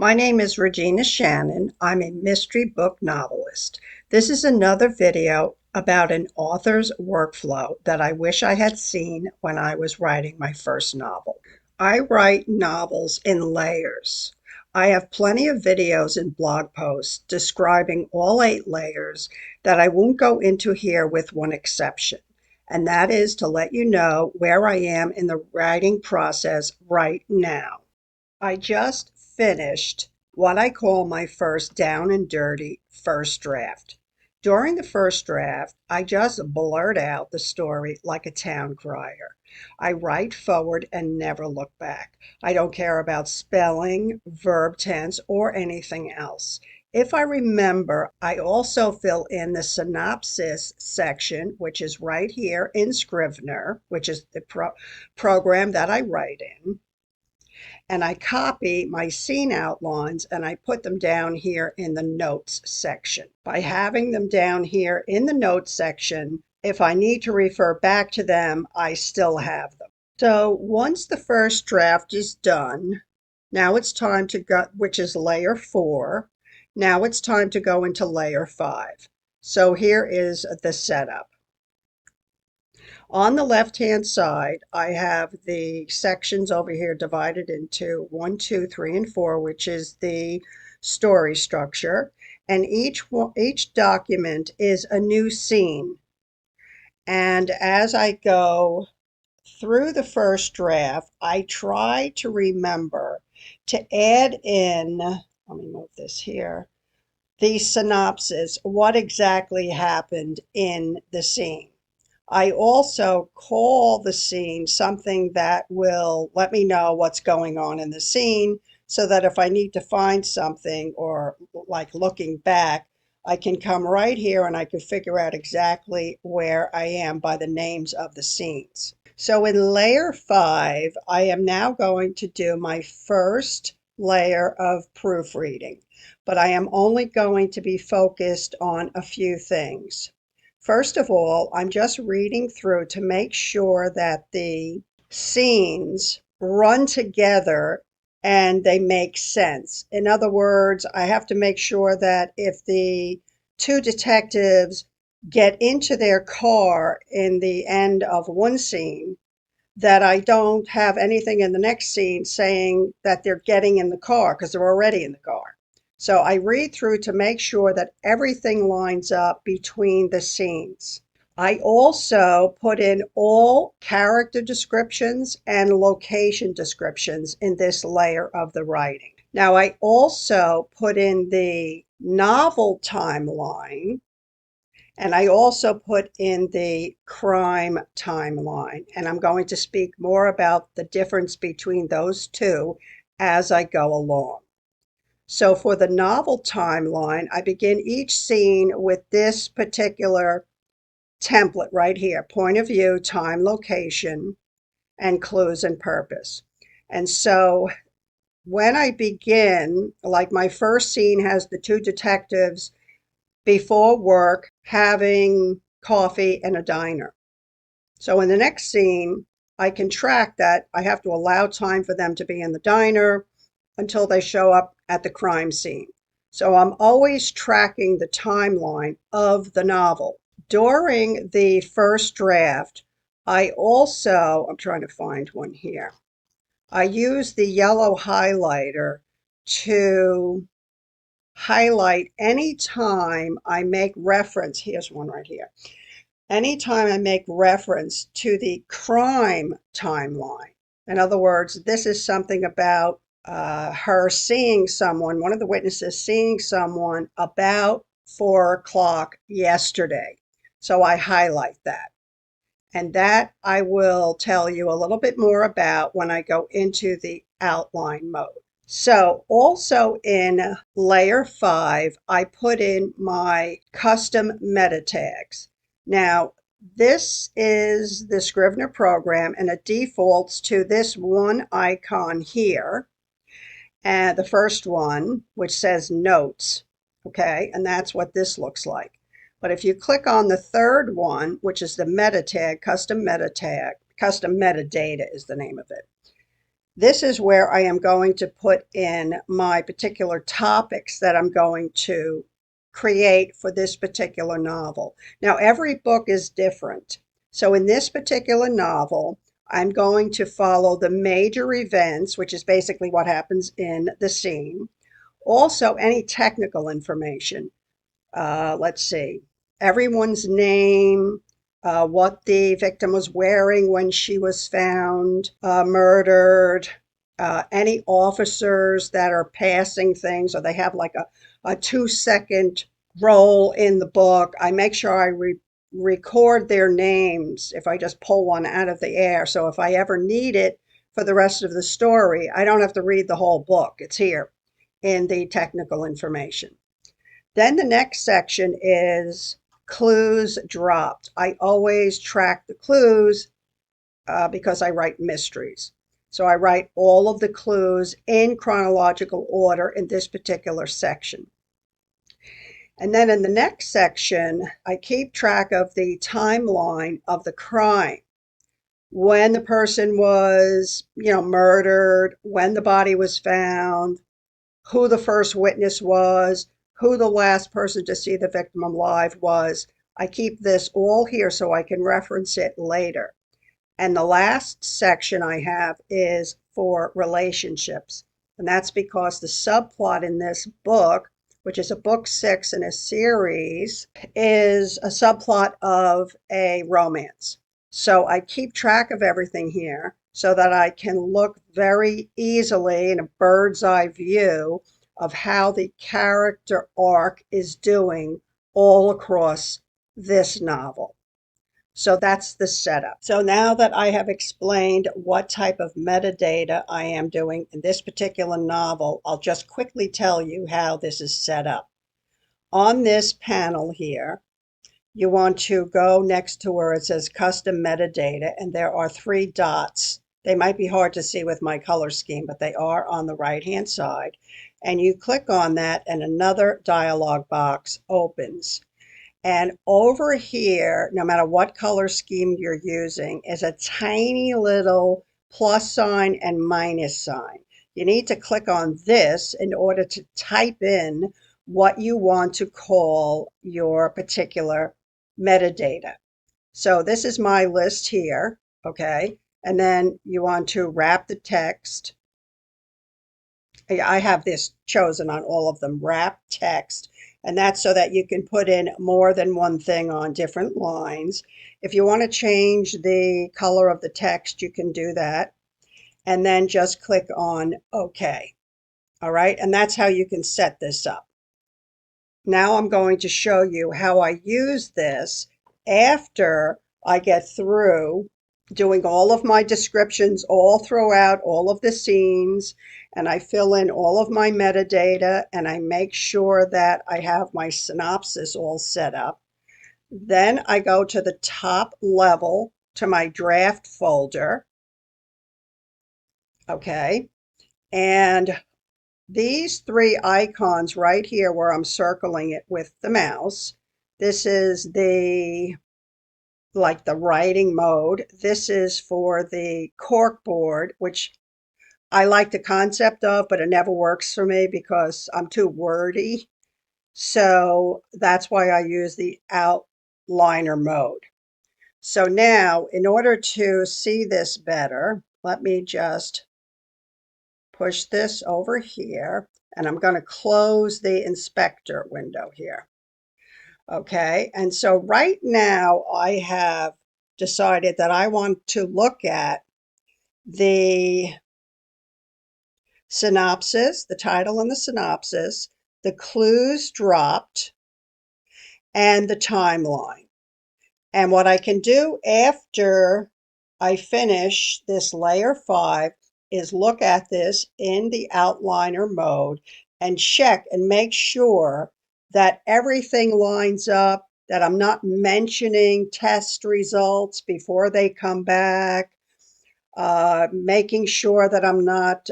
My name is Regina Shannon. I'm a mystery book novelist. This is another video about an author's workflow that I wish I had seen when I was writing my first novel. I write novels in layers. I have plenty of videos and blog posts describing all 8 layers that I won't go into here with one exception, and that is to let you know where I am in the writing process right now. I just finished what I call my first down and dirty first draft. During the first draft, I just blurt out the story like a town crier. I write forward and never look back. I don't care about spelling, verb tense, or anything else. If I remember, I also fill in the synopsis section, which is right here in Scrivener, which is the program that I write in, and I copy my scene outlines and I put them down here in the notes section. By having them down here in the notes section, if I need to refer back to them, I still have them. So once the first draft is done, now it's time to go, which is layer 4. Now it's time to go into layer 5. So here is the setup. On the left-hand side, I have the sections over here divided into 1, 2, 3, and 4, which is the story structure. And each document is a new scene. And as I go through the first draft, I try to remember to add in, let me move this here, the synopsis, what exactly happened in the scene. I also call the scene something that will let me know what's going on in the scene so that if I need to find something or like looking back, I can come right here and I can figure out exactly where I am by the names of the scenes. So in layer 5, I am now going to do my first layer of proofreading, but I am only going to be focused on a few things. First of all, I'm just reading through to make sure that the scenes run together and they make sense. In other words, I have to make sure that if the two detectives get into their car in the end of one scene, that I don't have anything in the next scene saying that they're getting in the car because they're already in the car. So I read through to make sure that everything lines up between the scenes. I also put in all character descriptions and location descriptions in this layer of the writing. Now I also put in the novel timeline, and I also put in the crime timeline, and I'm going to speak more about the difference between those two as I go along. So for the novel timeline, I begin each scene with this particular template right here: point of view, time, location, and clues and purpose. And so when I begin, like my first scene has the two detectives before work having coffee in a diner. So in the next scene, I can track that I have to allow time for them to be in the diner until they show up at the crime scene. So I'm always tracking the timeline of the novel. During the first draft, I'm trying to find one here. I use the yellow highlighter to highlight any time I make reference. Here's one right here. Anytime I make reference to the crime timeline. In other words, this is something about her seeing someone, one of the witnesses seeing someone about 4 o'clock yesterday. So I highlight that. And that I will tell you a little bit more about when I go into the outline mode. So also in layer 5, I put in my custom meta tags. Now, this is the Scrivener program, and it defaults to this one icon here, and the first one, which says notes, okay, and that's what this looks like. But if you click on the third one, which is the meta tag, custom metadata is the name of it. This is where I am going to put in my particular topics that I'm going to create for this particular novel. Now, every book is different. So in this particular novel, I'm going to follow the major events, which is basically what happens in the scene. Also, any technical information. Let's see, everyone's name, what the victim was wearing when she was found murdered, any officers that are passing things, or they have like a 2 second role in the book. I make sure I record their names if I just pull one out of the air. So if I ever need it for the rest of the story, I don't have to read the whole book. It's here in the technical information. Then the next section is clues dropped. I always track the clues because I write mysteries. So I write all of the clues in chronological order in this particular section. And then in the next section, I keep track of the timeline of the crime. When the person was, murdered, when the body was found, who the first witness was, who the last person to see the victim alive was. I keep this all here so I can reference it later. And the last section I have is for relationships. And that's because the subplot in this book, which is a book 6 in a series, is a subplot of a romance. So I keep track of everything here so that I can look very easily in a bird's eye view of how the character arc is doing all across this novel. So that's the setup. So now that I have explained what type of metadata I am doing in this particular novel, I'll just quickly tell you how this is set up. On this panel here, you want to go next to where it says custom metadata, and there are 3 dots. They might be hard to see with my color scheme, but they are on the right-hand side. And you click on that, and another dialog box opens. And over here, no matter what color scheme you're using, is a tiny little plus sign and minus sign. You need to click on this in order to type in what you want to call your particular metadata. So this is my list here, okay? And then you want to wrap the text. I have this chosen on all of them, wrap text, and that's so that you can put in more than one thing on different lines. If you want to change the color of the text, you can do that, and then just click on OK. All right, and that's how you can set this up. Now I'm going to show you how I use this after I get through doing all of my descriptions all throughout all of the scenes, and I fill in all of my metadata, and I make sure that I have my synopsis all set up. Then I go to the top level to my draft folder, okay, and these 3 icons right here where I'm circling it with the mouse, this is the writing mode. This is for the corkboard, which I like the concept of, but it never works for me because I'm too wordy. So that's why I use the outliner mode. So now, in order to see this better, let me just push this over here, and I'm going to close the inspector window here. Okay, and so right now I have decided that I want to look at the synopsis, the title and the synopsis, the clues dropped, and the timeline. And what I can do after I finish this layer 5 is look at this in the outliner mode and check and make sure that everything lines up, that I'm not mentioning test results before they come back, making sure that I'm not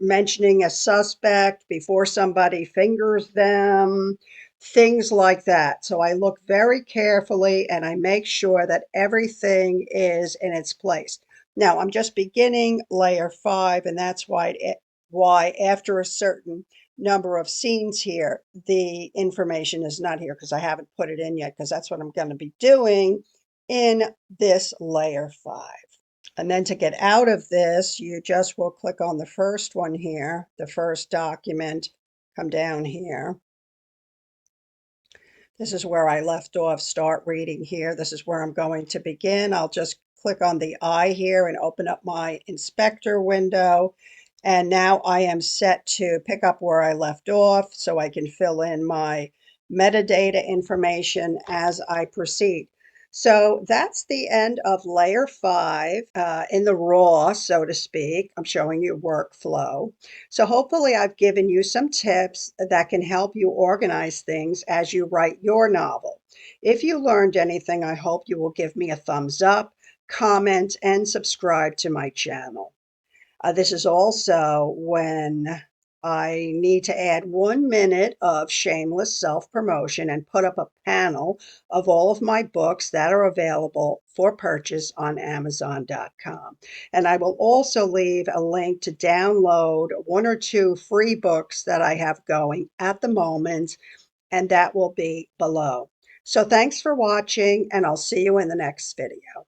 mentioning a suspect before somebody fingers them, things like that. So I look very carefully and I make sure that everything is in its place. Now I'm just beginning layer 5, and that's why after a certain number of scenes here, the information is not here because I haven't put it in yet, because that's what I'm going to be doing in this layer 5. And then to get out of this, you just will click on the first one here, the first document, come down here. This is where I left off, start reading here. This is where I'm going to begin. I'll just click on the eye here and open up my inspector window. And now I am set to pick up where I left off so I can fill in my metadata information as I proceed. So that's the end of layer 5 in the raw, so to speak. I'm showing you workflow. So hopefully I've given you some tips that can help you organize things as you write your novel. If you learned anything, I hope you will give me a thumbs up, comment, and subscribe to my channel. This is also when I need to add 1 minute of shameless self-promotion and put up a panel of all of my books that are available for purchase on Amazon.com. And I will also leave a link to download 1 or 2 free books that I have going at the moment, and that will be below. So thanks for watching, and I'll see you in the next video.